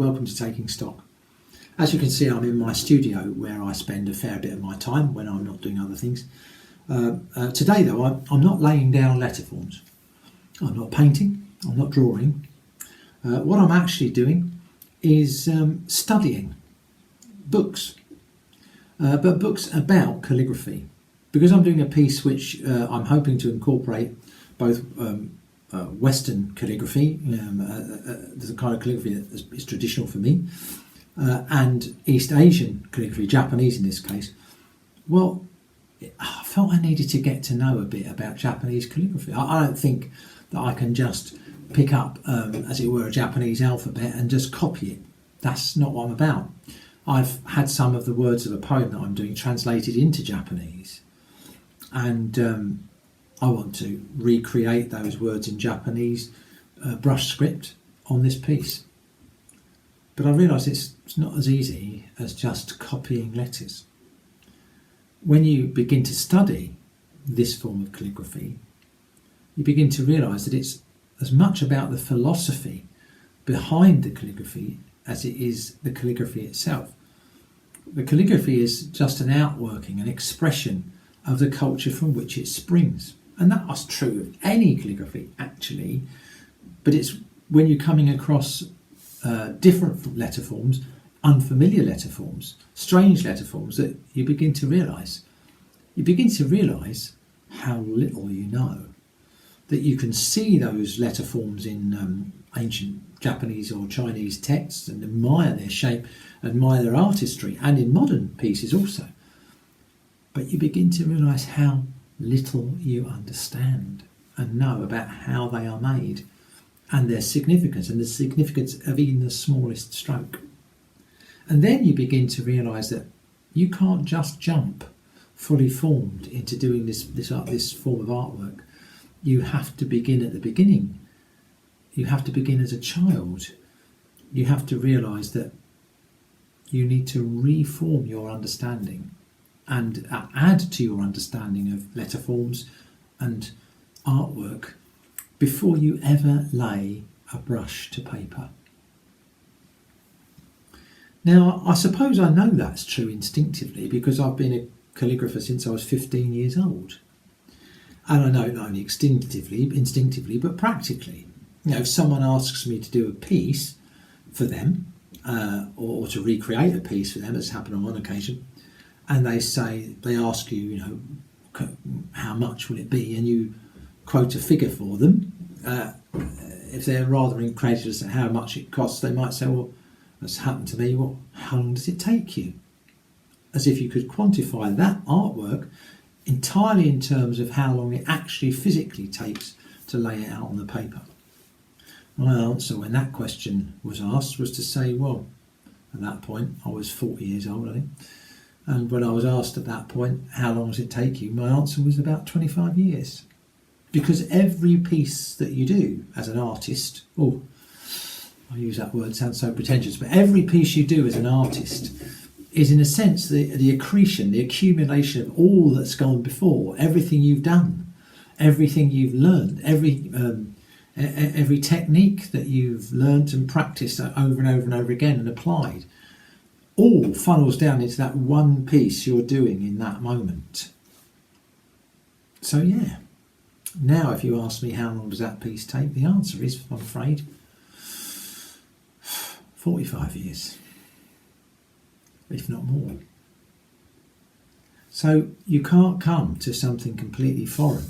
welcome to Taking Stock. As you can see, I'm in my studio where I spend a fair bit of my time when I'm not doing other things. Today though, I'm not laying down letter forms. I'm not painting, I'm not drawing. What I'm actually doing is studying books, but books about calligraphy. Because I'm doing a piece which I'm hoping to incorporate both Western calligraphy, the kind of calligraphy that is traditional for me, and East Asian calligraphy, Japanese in this case. Well, I felt I needed to get to know a bit about Japanese calligraphy. I don't think that I can just pick up, as it were, a Japanese alphabet and just copy it. That's not what I'm about. I've had some of the words of a poem that I'm doing translated into Japanese, and I want to recreate those words in Japanese brush script on this piece. But I realise it's not as easy as just copying letters. When you begin to study this form of calligraphy, you begin to realise that it's as much about the philosophy behind the calligraphy as it is the calligraphy itself. The calligraphy is just an outworking, an expression of the culture from which it springs. And that was true of any calligraphy, actually. But it's when you're coming across different letter forms, unfamiliar letter forms, strange letter forms, that you begin to realise. You begin to realise how little you know. That you can see those letter forms in ancient Japanese or Chinese texts and admire their shape, admire their artistry, and in modern pieces also. But you begin to realise how little you understand and know about how they are made and their significance and the significance of even the smallest stroke. And then you begin to realise that you can't just jump fully formed into doing this form of artwork. You have to begin at the beginning. You have to begin as a child. You have to realise that you need to reform your understanding and add to your understanding of letter forms and artwork before you ever lay a brush to paper. Now, I suppose I know that's true instinctively because I've been a calligrapher since I was 15 years old. And I know it not only instinctively, but practically. You know, if someone asks me to do a piece for them, or to recreate a piece for them, as happened on one occasion, and they ask you, you know, how much will it be, and you quote a figure for them. If they're rather incredulous at how much it costs, they might say, well, that's happened to me, well, how long does it take you? As if you could quantify that artwork entirely in terms of how long it actually physically takes to lay it out on the paper. My answer when that question was asked was to say, well, at that point I was 40 years old, I think, and when I was asked at that point, how long does it take you, my answer was about 25 years. Because every piece that you do as an artist, I use that word, sounds so pretentious, but every piece you do as an artist is in a sense the accretion, the accumulation of all that's gone before, everything you've done, everything you've learned, every technique that you've learnt and practiced over and over and over again and applied, all funnels down into that one piece you're doing in that moment. So yeah, now if you ask me how long does that piece take, the answer is, I'm afraid, 45 years. If not more. So you can't come to something completely foreign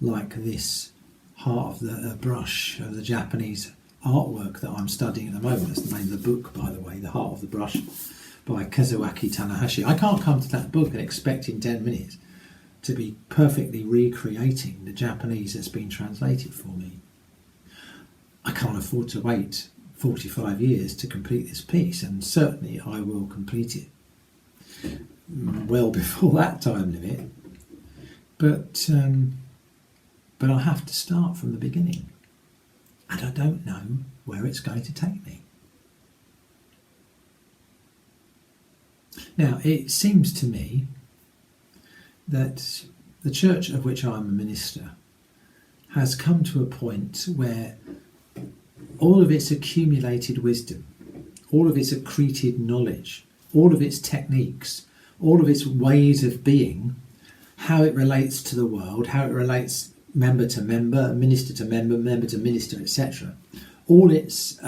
like this heart of the brush of the Japanese artwork that I'm studying at the moment. That's the name of the book, by the way, The Heart of the Brush by Kazuaki Tanahashi. I can't come to that book and expect in 10 minutes to be perfectly recreating the Japanese that's been translated for me. I can't afford to wait 45 years to complete this piece, and certainly I will complete it well before that time limit. But I have to start from the beginning, and I don't know where it's going to take me. Now, it seems to me that the church of which I'm a minister has come to a point where all of its accumulated wisdom, all of its accreted knowledge, all of its techniques, all of its ways of being, how it relates to the world, how it relates member to member, minister to member, member to minister, etc. All its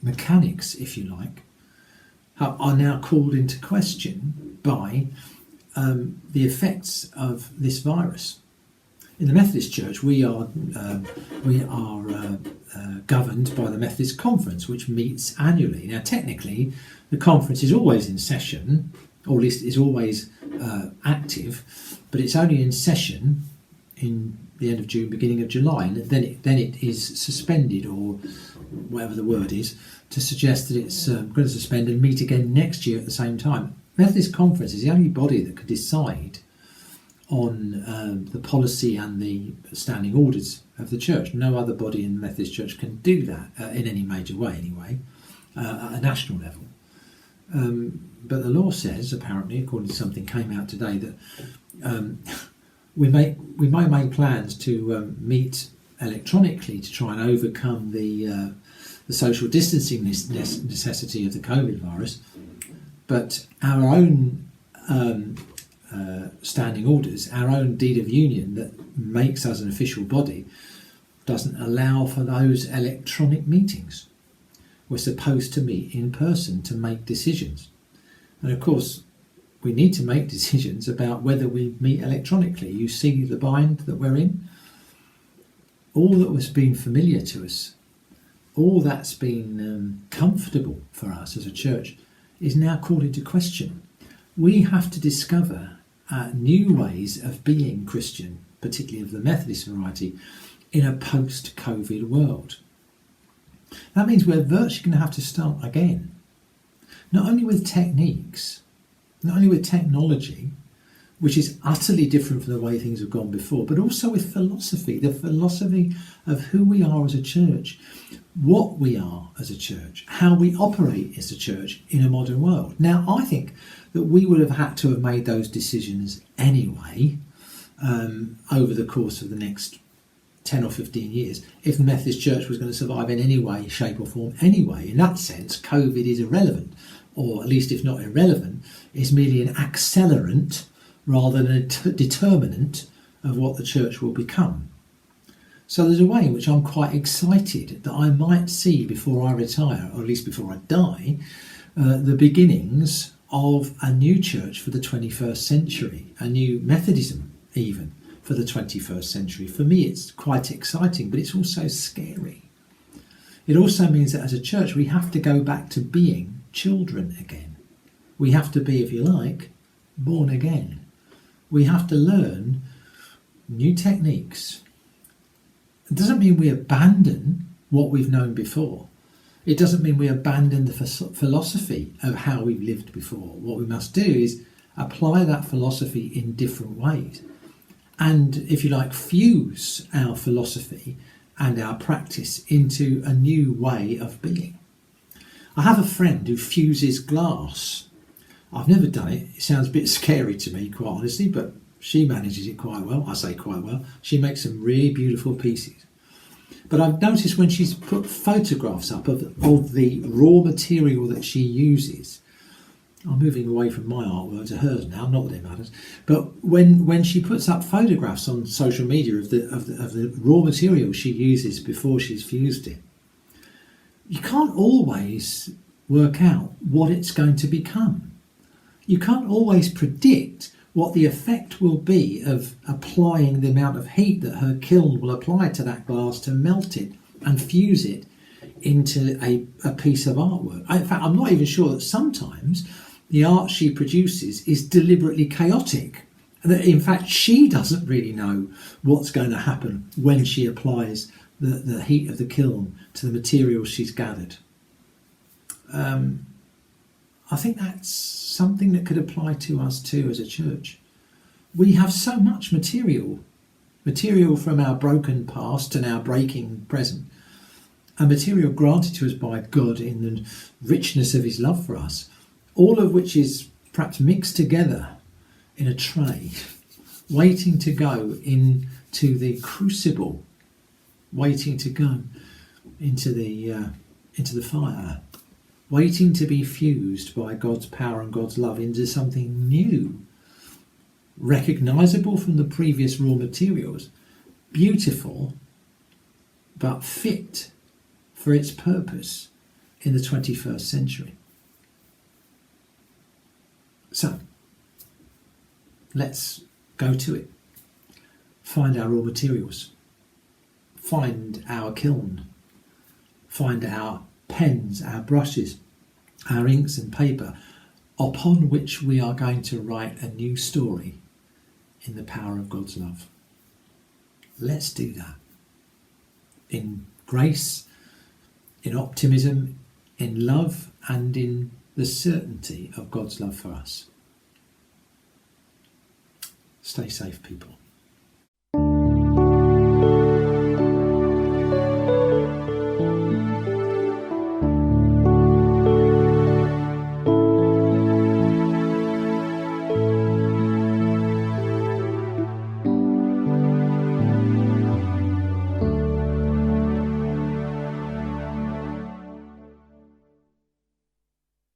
mechanics, if you like, are now called into question by the effects of this virus. In the Methodist Church, we are governed by the Methodist Conference, which meets annually. Now, technically, the conference is always in session, or at least is always active, but it's only in session in the end of June, beginning of July, and then it is suspended, or whatever the word is, to suggest that it's going to suspend and meet again next year at the same time. Methodist Conference is the only body that could decide on the policy and the standing orders of the church. No other body in the Methodist Church can do that in any major way, anyway, at a national level. But the law says, apparently, according to something came out today, that we may make plans to meet electronically to try and overcome the social distancing necessity of the COVID virus, but our own standing orders, our own deed of union that makes us an official body, doesn't allow for those electronic meetings. We're supposed to meet in person to make decisions. And of course, we need to make decisions about whether we meet electronically. You see the bind that we're in? All that was been familiar to us, all that's been comfortable for us as a church, is now called into question. We have to discover new ways of being Christian, particularly of the Methodist variety, in a post-COVID world. That means we're virtually going to have to start again, not only with techniques, not only with technology, which is utterly different from the way things have gone before, but also with philosophy, the philosophy of who we are as a church, what we are as a church, how we operate as a church in a modern world. Now, I think that we would have had to have made those decisions anyway over the course of the next 10 or 15 years if the Methodist Church was going to survive in any way, shape or form anyway. In that sense, COVID is irrelevant, or at least if not irrelevant, is merely an accelerant rather than a determinant of what the church will become. So there's a way in which I'm quite excited that I might see before I retire, or at least before I die, the beginnings of a new church for the 21st century, a new Methodism even for the 21st century. For me, it's quite exciting, but it's also scary. It also means that as a church, we have to go back to being children again. We have to be, if you like, born again. We have to learn new techniques. It doesn't mean we abandon what we've known before. It doesn't mean we abandon the philosophy of how we've lived before. What we must do is apply that philosophy in different ways. And, if you like, fuse our philosophy and our practice into a new way of being. I have a friend who fuses glass. I've never done it. It sounds a bit scary to me, quite honestly, but she manages it quite well. I say quite well. She makes some really beautiful pieces. But I've noticed when she's put photographs up of the raw material that she uses, I'm moving away from my artwork to hers now, not that it matters, but when she puts up photographs on social media of the raw material she uses before she's fused it, you can't always work out what it's going to become. You can't always predict what the effect will be of applying the amount of heat that her kiln will apply to that glass to melt it and fuse it into a piece of artwork. In fact, I'm not even sure that sometimes the art she produces is deliberately chaotic. That in fact, she doesn't really know what's going to happen when she applies the heat of the kiln to the material she's gathered. I think that's something that could apply to us too as a church. We have so much material from our broken past and our breaking present, and material granted to us by God in the richness of his love for us, all of which is perhaps mixed together in a tray, waiting to go into the crucible, waiting to go into the fire, waiting to be fused by God's power and God's love into something new, recognisable from the previous raw materials, beautiful, but fit for its purpose in the 21st century. So, let's go to it. Find our raw materials. Find our kiln. Find our pens, our brushes, our inks and paper, upon which we are going to write a new story in the power of God's love. Let's do that. In grace, in optimism, in love, and in the certainty of God's love for us. Stay safe, people.